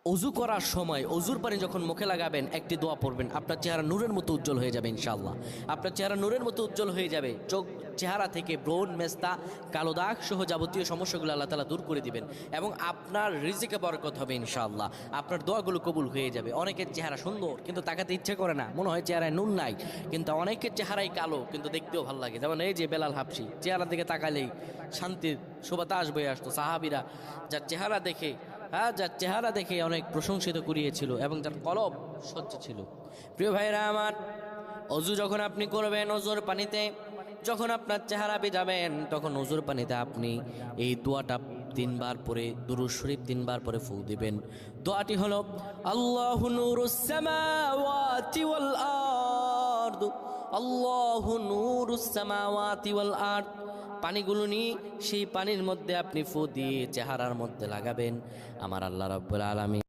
অজু করার সময় অজুর পানি যখন মুখে লাগাবেন একটি দোয়া পড়বেন, আপনার চেহারা নূরের মতো উজ্জ্বল হয়ে যাবে ইনশাআল্লাহ। আপনার চেহারা নূরের মতো উজ্জ্বল হয়ে যাবে, চোখ চেহারা থেকে ব্রণ, মেস্তা, কালো দাগ সহ যাবতীয় সমস্যাগুলো আল্লাহ তাআলা দূর করে দিবেন এবং আপনার রিজিকে বরকত হবে ইনশাআল্লাহ। আপনার দোয়াগুলো কবুল হয়ে যাবে। অনেকের চেহারা সুন্দর কিন্তু তাকাতে ইচ্ছে করে না, মনে হয় চেহারায় নুন নাই, কিন্তু অনেকের চেহারাই কালো কিন্তু দেখতেও ভালো লাগে। যেমন এই যে বেলাল হাবশি, চেহারা দিকে তাকালেই শান্তির সুবাতাস বয়ে আসতো। সাহাবীরা যার চেহারা দেখে অনেক প্রশংসিত করিয়েছিল এবং যার কলব স্বচ্ছ ছিল। প্রিয় ভাইরা আমার, অজু যখন আপনি করবেন, অজুর পানিতে যখন আপনার চেহারা ভিজাবেন, তখন অজুর পানিতে আপনি এই দোয়াটা 3 বার পরে, দুরূদ শরীফ 3 বার পরে ফু দিবেন। দোয়াটি হলো আল্লাহু নূরুস সামাওয়াতি ওয়াল আরদ, আল্লাহু নূরুস সামাওয়াতি ওয়াল আরদ। পানিগুলো নিয়ে সেই পানির মধ্যে আপনি ফু দিয়ে চেহারার মধ্যে লাগাবেন। আমার আল্লাহ রাব্বুল আলামিন